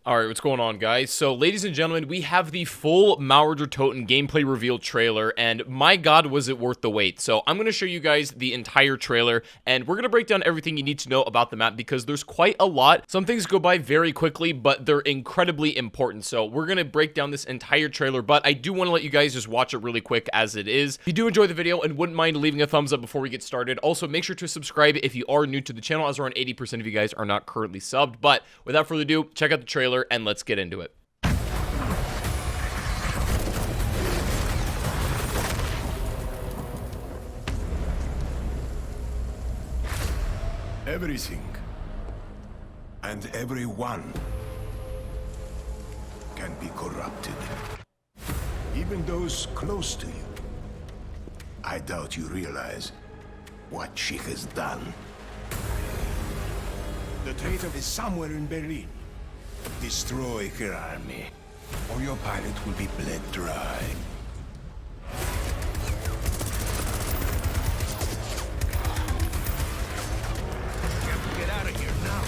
Alright, what's going on, guys? So, ladies and gentlemen, we have the full Mauer Der Toten gameplay reveal trailer, and my god, was it worth the wait. So, I'm going to show you guys the entire trailer, and we're going to break down everything you need to know about the map, because there's quite a lot. Some things go by very quickly, but they're incredibly important. So, we're going to break down this entire trailer, but I do want to let you guys just watch it really quick as it is. If you do enjoy the video and wouldn't mind leaving a thumbs up before we get started, also make sure to subscribe if you are new to the channel, as around 80% of you guys are not currently subbed. But without further ado, check out the trailer and let's get into it. Everything and everyone can be corrupted. Even those close to you. I doubt you realize what she has done. The traitor is somewhere in Berlin. Destroy her army, or your pilot will be bled dry. Get out of here now.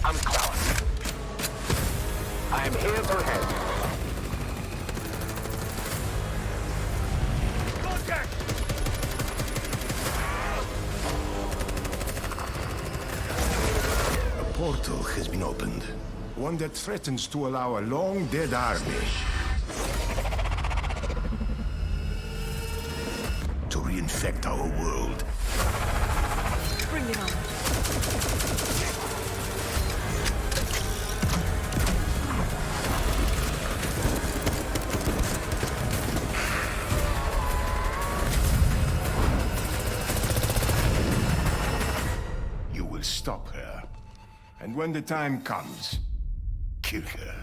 I'm Klaus. I am here for help. Contact! A portal has been opened. One that threatens to allow a long-dead army to reinfect our world. Bring it on. Stop her. And when the time comes, kill her.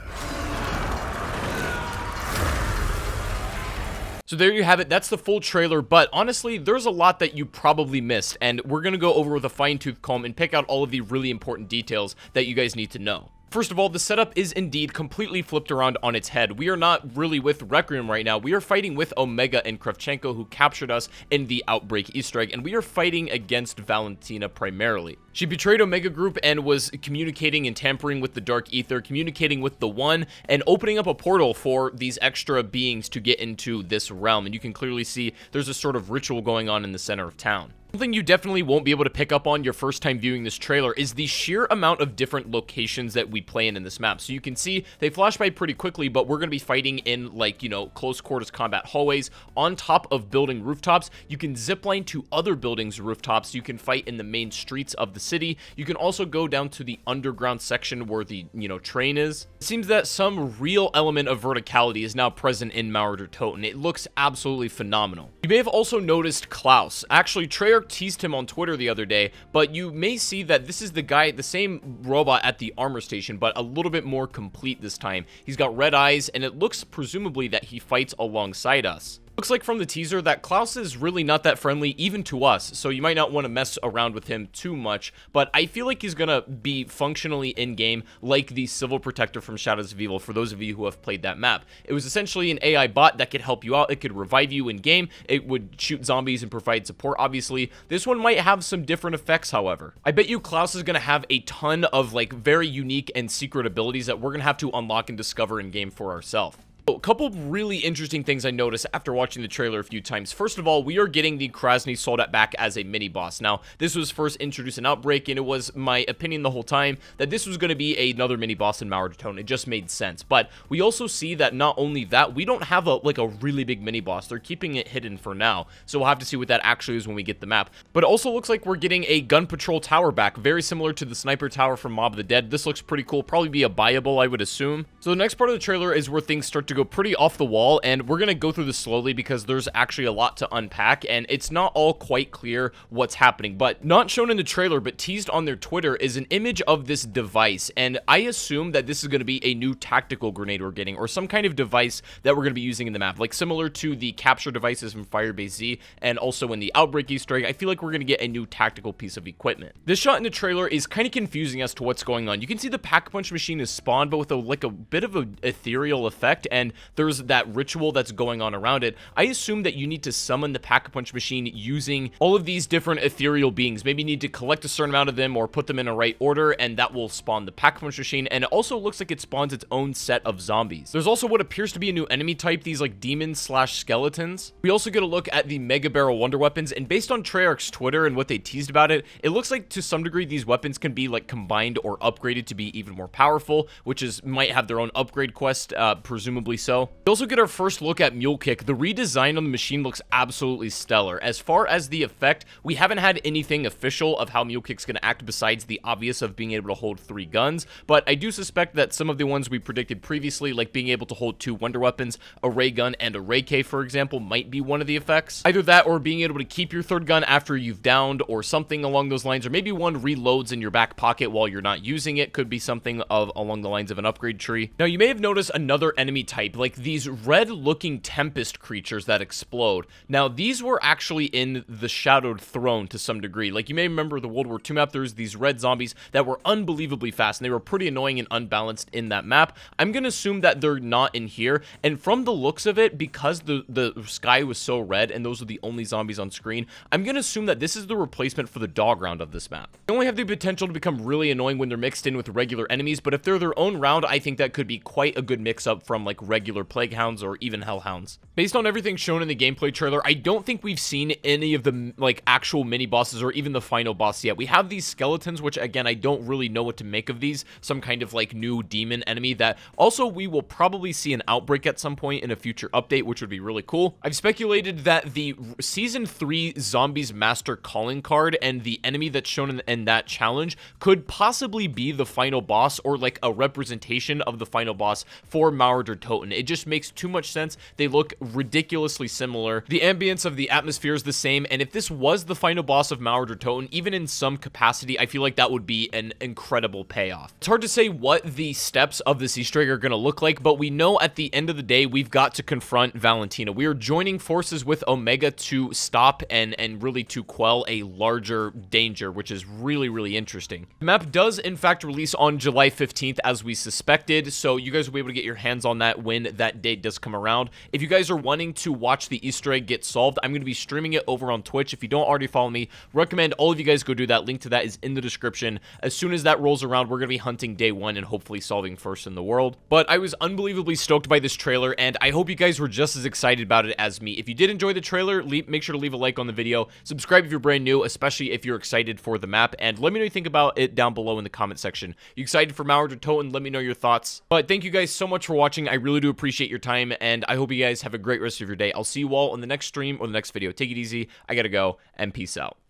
So there you have it. That's the full trailer, but honestly, there's a lot that you probably missed, and we're going to go over with a fine-tooth comb and pick out all of the really important details that you guys need to know. First of all, the setup is indeed completely flipped around on its head. We are not really with Requiem right now. We are fighting with Omega and Kravchenko, who captured us in the Outbreak Easter egg, and we are fighting against Valentina primarily. She betrayed Omega Group and was communicating and tampering with the Dark Ether, communicating with the One, and opening up a portal for these extra beings to get into this realm. And you can clearly see there's a sort of ritual going on in the center of town. Something you definitely won't be able to pick up on your first time viewing this trailer is the sheer amount of different locations that we play in this map. So you can see they flash by pretty quickly, but we're going to be fighting in, like, you know, close quarters combat hallways, on top of building rooftops. You can zipline to other buildings' rooftops. You can fight in the main streets of the city. You can also go down to the underground section where the, train is. It seems that some real element of verticality is now present in Mauer Der Toten. It looks absolutely phenomenal. You may have also noticed Klaus. Actually, Treyarch teased him on Twitter the other day, but you may see that this is the guy, the same robot at the armor station, but a little bit more complete this time. He's got red eyes, and it looks presumably that he fights alongside us. Looks like from the teaser that Klaus is really not that friendly even to us, so you might not want to mess around with him too much, but I feel like he's gonna be functionally in-game like the Civil Protector from Shadows of Evil, for those of you who have played that map. It was essentially an AI bot that could help you out. It could revive you in-game, it would shoot zombies and provide support, obviously. This one might have some different effects, however. I bet you Klaus is gonna have a ton of, like, very unique and secret abilities that we're gonna have to unlock and discover in-game for ourselves. A couple really interesting things I noticed after watching the trailer a few times. First of all, we are getting the Krasny Soldat back as a mini-boss. Now, this was first introduced in Outbreak, and it was my opinion the whole time that this was going to be another mini-boss in Mauer Der Toten. It just made sense. But we also see that not only that, we don't have a really big mini-boss. They're keeping it hidden for now, so we'll have to see what that actually is when we get the map. But it also looks like we're getting a gun patrol tower back, very similar to the sniper tower from Mob of the Dead. This looks pretty cool. Probably be a buyable, I would assume. So the next part of the trailer is where things start to go go pretty off the wall, and we're gonna go through this slowly because there's actually a lot to unpack, and it's not all quite clear what's happening. But not shown in the trailer, but teased on their Twitter, is an image of this device, and I assume that this is gonna be a new tactical grenade we're getting, or some kind of device that we're gonna be using in the map, like similar to the capture devices from Firebase Z, and also in the Outbreak Easter egg. I feel like we're gonna get a new tactical piece of equipment. This shot in the trailer is kind of confusing as to what's going on. You can see the Pack-a-Punch machine is spawned, but with a bit of an ethereal effect, and there's that ritual that's going on around it. I assume that you need to summon the Pack-a-Punch machine using all of these different ethereal beings. Maybe you need to collect a certain amount of them or put them in a right order, and that will spawn the Pack-a-Punch machine. And it also looks like it spawns its own set of zombies. There's also what appears to be a new enemy type, these like demons slash skeletons. We also get a look at the Mega Barrel Wonder Weapons, and based on Treyarch's Twitter and what they teased about it, it looks like to some degree these weapons can be like combined or upgraded to be even more powerful, which is might have their own upgrade quest, presumably so. We also get our first look at Mule Kick. The redesign on the machine looks absolutely stellar. As far as the effect, we haven't had anything official of how Mule Kick's gonna act besides the obvious of being able to hold 3 guns, but I do suspect that some of the ones we predicted previously, like being able to hold 2 Wonder Weapons, a ray gun, and a ray K, for example, might be one of the effects. Either that or being able to keep your 3rd gun after you've downed, or something along those lines, or maybe one reloads in your back pocket while you're not using it. Could be something of along the lines of an upgrade tree. Now, you may have noticed another enemy type, like these red-looking Tempest creatures that explode. Now, these were actually in the Shadowed Throne to some degree. Like, you may remember the World War II map, there's these red zombies that were unbelievably fast, and they were pretty annoying and unbalanced in that map. I'm gonna assume that they're not in here, and from the looks of it, because the sky was so red, and those are the only zombies on screen, I'm gonna assume that this is the replacement for the dog round of this map. They only have the potential to become really annoying when they're mixed in with regular enemies, but if they're their own round, I think that could be quite a good mix-up from like regular Plague Hounds or even Hellhounds. Based on everything shown in the gameplay trailer, I don't think we've seen any of the like actual mini bosses or even the final boss yet. We have these skeletons, which again, I don't really know what to make of these. Some kind of like new demon enemy that also we will probably see an outbreak at some point in a future update, which would be really cool. I've speculated that the Season 3 Zombies Master calling card and the enemy that's shown in that challenge could possibly be the final boss, or like a representation of the final boss for Mauer Der Toten. It just makes too much sense. They look ridiculously similar. The ambience of the atmosphere is the same, and if this was the final boss of Mauer Der Toten, even in some capacity, I feel like that would be an incredible payoff. It's hard to say what the steps of this Easter egg are going to look like, but we know at the end of the day, we've got to confront Valentina. We are joining forces with Omega to stop and really to quell a larger danger, which is really interesting. The map does in fact release on July 15th as we suspected, so you guys will be able to get your hands on that when that date does come around. If you guys are wanting to watch the Easter egg get solved, I'm going to be streaming it over on Twitch. If you don't already follow me, recommend all of you guys go do that. Link to that is in the description. As soon as that rolls around, we're going to be hunting day 1 and hopefully solving first in the world. But I was unbelievably stoked by this trailer, and I hope you guys were just as excited about it as me. If you did enjoy the trailer, make sure to leave a like on the video. Subscribe if you're brand new, especially if you're excited for the map, and let me know what you think about it down below in the comment section. You excited for Mauer Der Toten? Let me know your thoughts. But thank you guys so much for watching. I really do appreciate your time, and I hope you guys have a great rest of your day. I'll see you all in the next stream or the next video. Take it easy. I gotta go, and peace out.